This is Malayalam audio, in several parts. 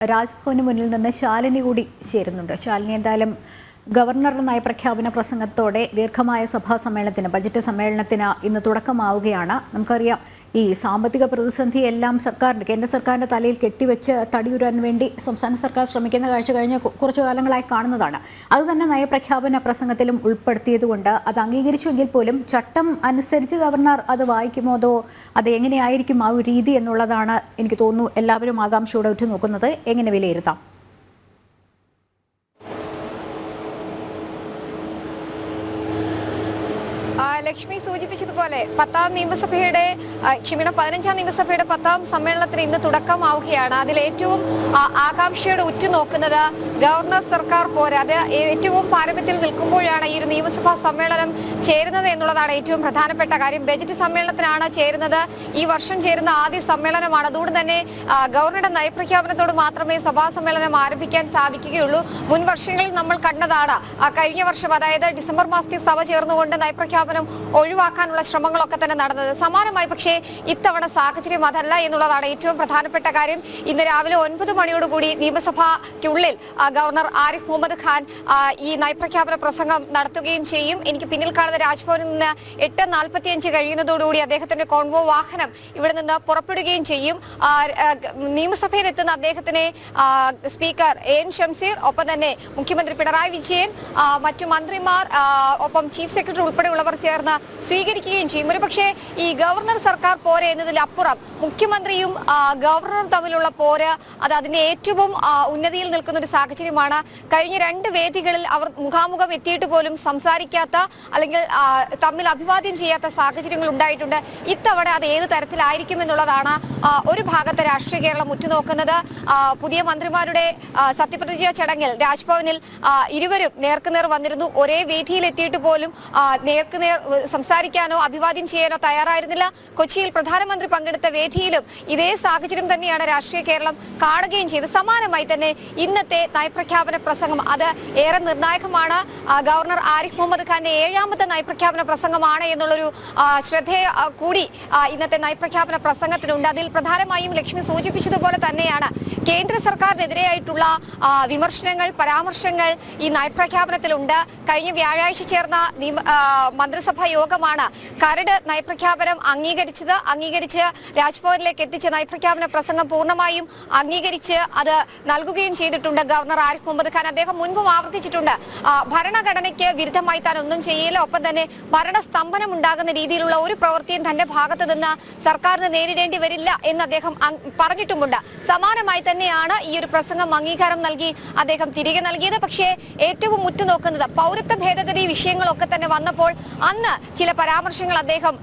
രാജ്ഭവന് മുന്നിൽ നിന്ന് ശാലിനി കൂടി ചേരുന്നുണ്ട്. ശാലിനി, എന്തായാലും ഗവർണറുടെ നയപ്രഖ്യാപന പ്രസംഗത്തോടെ ദീർഘമായ സഭാ സമ്മേളനത്തിന്, ബജറ്റ് സമ്മേളനത്തിന് ഇന്ന് തുടക്കമാവുകയാണ്. നമുക്കറിയാം, ഈ സാമ്പത്തിക പ്രതിസന്ധി എല്ലാം കേന്ദ്ര സർക്കാരിൻ്റെ തലയിൽ കെട്ടിവെച്ച് തടിയുരാൻ വേണ്ടി സംസ്ഥാന സർക്കാർ ശ്രമിക്കുന്ന കാഴ്ച കഴിഞ്ഞ കുറച്ചു കാലങ്ങളായി കാണുന്നതാണ്. അതുതന്നെ നയപ്രഖ്യാപന പ്രസംഗത്തിലും ഉൾപ്പെടുത്തിയതുകൊണ്ട് അത് അംഗീകരിച്ചുവെങ്കിൽ പോലും ചട്ടം അനുസരിച്ച് ഗവർണർ അത് വായിക്കുമോ, അതോ അത് എങ്ങനെയായിരിക്കും ആ ഒരു രീതി എന്നുള്ളതാണ് എനിക്ക് തോന്നുന്നു എല്ലാവരും ആകാംക്ഷയോടെ ഉറ്റുനോക്കുന്നത്. എങ്ങനെ വിലയിരുത്താം? ലക്ഷ്മി സൂചിപ്പിച്ചതുപോലെ 15ാം നിയമസഭയുടെ 10ാം സമ്മേളനത്തിന് ഇന്ന് തുടക്കമാവുകയാണ്. അതിൽ ഏറ്റവും ആകാംക്ഷയോടെ ഉറ്റുനോക്കുന്നത് ഗവർണർ സർക്കാർ പോരെ, അത് ഏറ്റവും പാരമ്യത്തിൽ നിൽക്കുമ്പോഴാണ് ഈ ഒരു നിയമസഭാ സമ്മേളനം ചേരുന്നത് എന്നുള്ളതാണ് ഏറ്റവും പ്രധാനപ്പെട്ട കാര്യം. ബജറ്റ് സമ്മേളനത്തിനാണ് ചേരുന്നത്. ഈ വർഷം ചേരുന്ന ആദ്യ സമ്മേളനമാണ്. അതുകൊണ്ട് തന്നെ ഗവർണറുടെ നയപ്രഖ്യാപനത്തോട് മാത്രമേ സഭാ സമ്മേളനം ആരംഭിക്കാൻ സാധിക്കുകയുള്ളൂ. മുൻ വർഷങ്ങളിൽ നമ്മൾ കണ്ടതാണ്, കഴിഞ്ഞ വർഷം അതായത് ഡിസംബർ മാസത്തിൽ സഭ ചേർന്നുകൊണ്ട് നയപ്രഖ്യാപനം ഒഴിവാക്കാനുള്ള ശ്രമങ്ങളൊക്കെ തന്നെ നടന്നത്. സമാനമായി പക്ഷേ ഇത്തവണ സാഹചര്യം അതല്ല എന്നുള്ളതാണ് ഏറ്റവും പ്രധാനപ്പെട്ട കാര്യം. ഇന്ന് രാവിലെ 9 മണിയോടുകൂടി നിയമസഭയ്ക്കുള്ളിൽ ഗവർണർ ആരിഫ് മുഹമ്മദ് ഖാൻ ഈ നയപ്രഖ്യാപന പ്രസംഗം നടത്തുകയും ചെയ്യും. എനിക്ക് പിന്നിൽ കാണുന്ന രാജ്ഭവനിൽ നിന്ന് 8:45 കഴിയുന്നതോടുകൂടി അദ്ദേഹത്തിന്റെ കോൺവോ വാഹനം ഇവിടെ നിന്ന് പുറപ്പെടുകയും ചെയ്യും. നിയമസഭയിലെത്തുന്ന അദ്ദേഹത്തിനെ സ്പീക്കർ എൻ ഷംസീർ, ഒപ്പം തന്നെ മുഖ്യമന്ത്രി പിണറായി വിജയൻ, മറ്റു മന്ത്രിമാർ, ഒപ്പം ചീഫ് സെക്രട്ടറി ഉൾപ്പെടെയുള്ളവർ ചേർന്ന് സ്വീകരിക്കുകയും ചെയ്യും. ഒരുപക്ഷെ ഈ ഗവർണർ സർക്കാർ പോര് എന്നതിലപ്പുറം മുഖ്യമന്ത്രിയും ഗവർണറും തമ്മിലുള്ള പോര് അത് അതിന്റെ ഏറ്റവും ഉന്നതിയിൽ നിൽക്കുന്ന ഒരു സാഹചര്യമാണ്. കഴിഞ്ഞ 2 വേദികളിൽ അവർ മുഖാമുഖം എത്തിയിട്ട് പോലും സംസാരിക്കാത്ത, അല്ലെങ്കിൽ തമ്മിൽ അഭിവാദ്യം ചെയ്യാത്ത സാഹചര്യങ്ങൾ ഉണ്ടായിട്ടുണ്ട്. ഇത്തവണ അത് ഏത് തരത്തിലായിരിക്കും എന്നുള്ളതാണ് ഒരു ഭാഗത്ത് രാഷ്ട്രീയ കേരളം ഉറ്റുനോക്കുന്നത്. പുതിയ മന്ത്രിമാരുടെ സത്യപ്രതിജ്ഞ ചടങ്ങിൽ രാജ്ഭവനിൽ ഇരുവരും നേർക്കുനേർ വന്നിരുന്നു. ഒരേ വേദിയിൽ എത്തിയിട്ട് പോലും നേർക്കുനേർ സംസാരിക്കാനോ അഭിവാദ്യം ചെയ്യാനോ തയ്യാറായിരുന്നില്ല. കൊച്ചിയിൽ പ്രധാനമന്ത്രി പങ്കെടുത്ത വേദിയിലും ഇതേ സാഹചര്യം തന്നെയാണ് രാഷ്ട്രീയ കേരളം കാണുകയും ചെയ്തത്. സമാനമായി തന്നെ ഇന്നത്തെ നയപ്രഖ്യാപന പ്രസംഗം അത് ഏറെ നിർണായകമാണ്. ഗവർണർ ആരിഫ് മുഹമ്മദ് ഖാന്റെ 7ാമത്തെ നയപ്രഖ്യാപന പ്രസംഗമാണ് എന്നുള്ളൊരു ശ്രദ്ധ കൂടി ഇന്നത്തെ നയപ്രഖ്യാപന പ്രസംഗത്തിനുണ്ട്. അതിൽ പ്രധാനമായും ലക്ഷ്മി സൂചിപ്പിച്ചതുപോലെ തന്നെയാണ് കേന്ദ്ര സർക്കാരിനെതിരെയായിട്ടുള്ള വിമർശനങ്ങൾ, പരാമർശങ്ങൾ ഈ നയപ്രഖ്യാപനത്തിലുണ്ട്. കഴിഞ്ഞ വ്യാഴാഴ്ച ചേർന്ന മന്ത്രിസഭാ യോഗമാണ് കരട് നയപ്രഖ്യാപനം അംഗീകരിച്ച് രാജ്ഭവനിലേക്ക് എത്തിച്ച നയപ്രഖ്യാപന പ്രസംഗം പൂർണ്ണമായും അംഗീകരിച്ച് അത് നൽകുകയും ചെയ്തിട്ടുണ്ട് ഗവർണർ ആരിഫ് മുഹമ്മദ് ഖാൻ. അദ്ദേഹം മുൻപും ആവർത്തിച്ചിട്ടുണ്ട്, ഭരണഘടനയ്ക്ക് വിരുദ്ധമായി താൻ ഒന്നും ചെയ്യില്ല, ഒപ്പം തന്നെ ഭരണസ്തംഭനം ഉണ്ടാകുന്ന രീതിയിലുള്ള ഒരു പ്രവൃത്തിയും തന്റെ ഭാഗത്ത് നിന്ന് സർക്കാരിന് നേരിടേണ്ടി വരില്ല എന്ന് അദ്ദേഹം പറഞ്ഞിട്ടുമുണ്ട്. സമാനമായി തന്നെയാണ് ഈ ഒരു പ്രസംഗം അംഗീകാരം നൽകി അദ്ദേഹം തിരികെ നൽകിയത്. പക്ഷേ ഏറ്റവും ഉറ്റുനോക്കുന്നത് പൗരത്വ ഭേദഗതി വിഷയങ്ങളൊക്കെ തന്നെ വന്നപ്പോൾ അന്ന് ചില പരാമർശങ്ങൾ അദ്ദേഹം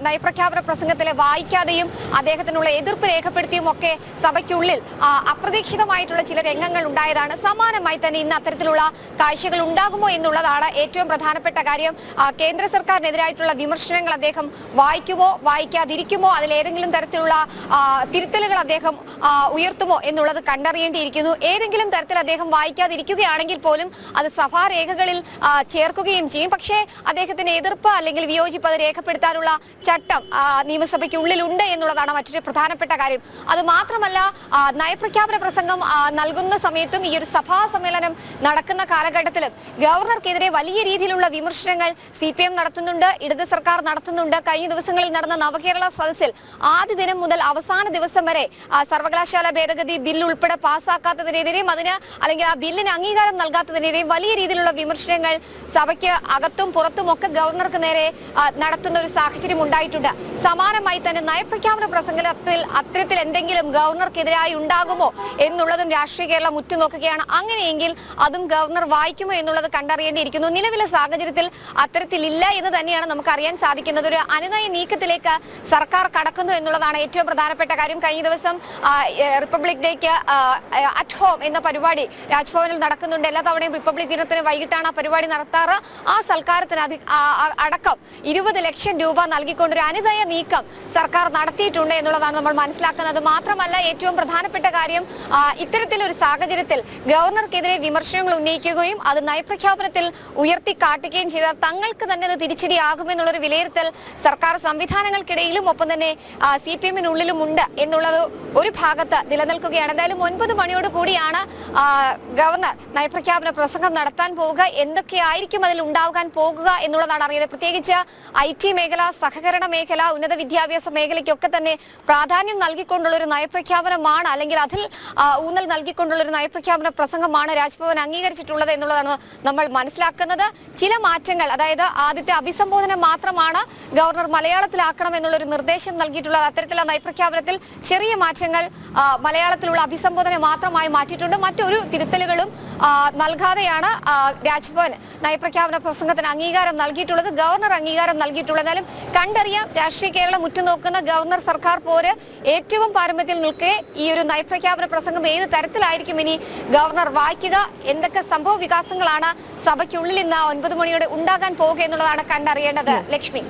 നയപ്രഖ്യാപന പ്രസംഗത്തിലെ വായിക്കാതെയും അദ്ദേഹത്തിനുള്ള എതിർപ്പ് രേഖപ്പെടുത്തിയും ഒക്കെ സഭയ്ക്കുള്ളിൽ അപ്രതീക്ഷിതമായിട്ടുള്ള ചില രംഗങ്ങൾ ഉണ്ടായതാണ്. സമാനമായി തന്നെ ഇന്ന് അത്തരത്തിലുള്ള കാഴ്ചകൾ ഉണ്ടാകുമോ എന്നുള്ളതാണ് ഏറ്റവും പ്രധാനപ്പെട്ട കാര്യം. കേന്ദ്ര സർക്കാരിനെതിരായിട്ടുള്ള വിമർശനങ്ങൾ അദ്ദേഹം വായിക്കുമോ, വായിക്കാതിരിക്കുമോ, അതിലേതെങ്കിലും തരത്തിലുള്ള തിരുത്തലുകൾ അദ്ദേഹം ഉയർത്തുമോ എന്നുള്ളത് കണ്ടറിയേണ്ടിയിരിക്കുന്നു. ഏതെങ്കിലും തരത്തിൽ അദ്ദേഹം വായിക്കാതിരിക്കുകയാണെങ്കിൽ പോലും അത് സഭാരേഖകളിൽ ചേർക്കുകയും ചെയ്യും. പക്ഷേ അദ്ദേഹത്തിന് എതിർപ്പ് അല്ലെങ്കിൽ വിയോജിപ്പ് അത് രേഖപ്പെടുത്താനുള്ള ചട്ടം നിയമസഭയ്ക്കുള്ളിലുണ്ട് എന്നുള്ളതാണ് മറ്റൊരു പ്രധാനപ്പെട്ട കാര്യം. അത് മാത്രമല്ല, നയപ്രഖ്യാപന പ്രസംഗം നൽകുന്ന സമയത്തും ഈ ഒരു സഭാ സമ്മേളനം നടക്കുന്ന കാലഘട്ടത്തിലും ഗവർണർക്കെതിരെ വലിയ രീതിയിലുള്ള വിമർശനങ്ങൾ CPM നടത്തുന്നുണ്ട്, ഇടത് സർക്കാർ നടത്തുന്നുണ്ട്. കഴിഞ്ഞ ദിവസങ്ങളിൽ നടന്ന നവകേരള സദസ്സിൽ ആദ്യ ദിനം മുതൽ അവസാന ദിവസം വരെ സർവകലാശാല ഭേദഗതി ബിൽ ഉൾപ്പെടെ പാസ്സാക്കാത്തതിനെതിരെയും അല്ലെങ്കിൽ ആ ബില്ലിന് അംഗീകാരം നൽകാത്തതിനെതിരെയും വലിയ രീതിയിലുള്ള വിമർശനങ്ങൾ സഭയ്ക്ക് അകത്തും പുറത്തും ഒക്കെ ഗവർണർക്ക് നേരെ നടത്തുന്ന ഒരു സാഹചര്യം ഉണ്ടായിട്ടുണ്ട്. സമാനമായി തന്നെ നയപ്രഖ്യാപന പ്രസംഗത്തിൽ അത്തരത്തിൽ എന്തെങ്കിലും ഗവർണർക്കെതിരായി ഉണ്ടാകുമോ എന്നുള്ളതും രാഷ്ട്രീയ കേരളം ഉറ്റുനോക്കുകയാണ്. അങ്ങനെയെങ്കിൽ അതും ഗവർണർ വായിക്കുമോ എന്നുള്ളത് കണ്ടറിയേണ്ടിയിരിക്കുന്നു. നിലവിലെ സാഹചര്യത്തിൽ അത്തരത്തിലില്ല എന്ന് തന്നെയാണ് നമുക്ക് അറിയാൻ സാധിക്കുന്നത്. ഒരു അനുനയ നീക്കത്തിലേക്ക് സർക്കാർ കടക്കുന്നു എന്നുള്ളതാണ് ഏറ്റവും പ്രധാനപ്പെട്ട കാര്യം. കഴിഞ്ഞ ദിവസം റിപ്പബ്ലിക് ഡേക്ക് അറ്റ് ഹോം എന്ന പരിപാടി രാജ്ഭവനിൽ നടക്കുന്നുണ്ട്. എല്ലാ തവണയും റിപ്പബ്ലിക് ദിനത്തിന് വൈകിട്ടാണ് ആ പരിപാടി നടത്താറ്. ആ സൽക്കാരത്തിന് അടക്കം 20 ലക്ഷം രൂപ നൽകിക്കൊണ്ടൊരു അനുനയ നീക്കം സർക്കാർ നടത്തിയിട്ടുണ്ട് എന്നുള്ളതാണ് നമ്മൾ മനസ്സിലാക്കുന്നത്. മാത്രമല്ല ഏറ്റവും പ്രധാനപ്പെട്ട കാര്യം ഇത്തരത്തിലൊരു സാഹചര്യത്തിൽ ഗവർണർക്കെതിരെ വിമർശനങ്ങൾ ഉന്നയിക്കുകയും അത് നയപ്രഖ്യാപനത്തിൽ ഉയർത്തിക്കാട്ടുകയും ചെയ്താൽ തങ്ങൾക്ക് തന്നെ അത് തിരിച്ചടിയാകുമെന്നുള്ളൊരു വിലയിരുത്തൽ സർക്കാർ സംവിധാനങ്ങൾക്കിടയിലും ഒപ്പം തന്നെ CPM-നുള്ളിലും ഉണ്ട് എന്നുള്ളത് ഒരു ഭാഗത്ത് നിലനിൽക്കുകയാണ്. എന്തായാലും 9 മണിയോട് കൂടിയാണ് ഗവർണർ നയപ്രഖ്യാപന പ്രസംഗം നടത്താൻ പോവുക. എന്തൊക്കെയായിരിക്കും അതിൽ ഉണ്ടാകാൻ പോകുക എന്നുള്ളതാണ് അറിയുന്നത്. പ്രത്യേകിച്ച് IT മേഖല, സഹകരണ മേഖല, ഉന്നത വിദ്യാഭ്യാസ മേഖലയ്ക്കൊക്കെ തന്നെ പ്രാധാന്യം നൽകിക്കൊണ്ടുള്ള ഒരു നയപ്രഖ്യാപനമാണ്, അല്ലെങ്കിൽ അതിൽ ഊന്നൽ നൽകിക്കൊണ്ടുള്ള ഒരു നയപ്രഖ്യാപന പ്രസംഗമാണ് രാജ്ഭവൻ അംഗീകരിച്ചിട്ടുള്ളത് എന്നുള്ളതാണ് നമ്മൾ മനസ്സിലാക്കുന്നത്. ചില മാറ്റങ്ങൾ, അതായത് ആദ്യത്തെ അഭിസംബോധന മാത്രമാണ് ഗവർണർ മലയാളത്തിലാക്കണം എന്നുള്ളൊരു നിർദ്ദേശം നൽകിയിട്ടുള്ളത്. അത്തരത്തിലുള്ള നയപ്രഖ്യാപനത്തിൽ ചെറിയ മാറ്റങ്ങൾ മലയാളത്തിലുള്ള അഭിസംബോധന മാത്രമായി മാറ്റിയിട്ടുണ്ട്. മറ്റൊരു തിരുത്തലുകളും നൽകാതെയാണ് രാജ്ഭവൻ നയപ്രഖ്യാപന പ്രസംഗത്തിന് അംഗീകാരം നൽകിയിട്ടുള്ളത്, ഗവർണർ അംഗീകാരം നൽകിയിട്ടുള്ളത്. എന്നാലും കണ്ടറിയാം, രാഷ്ട്രീയ കേരളം ഉറ്റുനോക്കുന്ന ഗവർണർ സർക്കാർ പോര് ഏറ്റവും പാരമ്യത്തിൽ നിൽക്കെ ഈ ഒരു നയപ്രഖ്യാപന പ്രസംഗം ഏത് തരത്തിലായിരിക്കും ഇനി ഗവർണർ വായിക്കുക, എന്തൊക്കെ സംഭവ വികാസങ്ങളാണ് സഭയ്ക്കുള്ളിൽ ഇന്ന് 9 മണിയോടെ ഉണ്ടാകാൻ പോകുക എന്നുള്ളതാണ് കണ്ടറിയേണ്ടത്. ലക്ഷ്മി.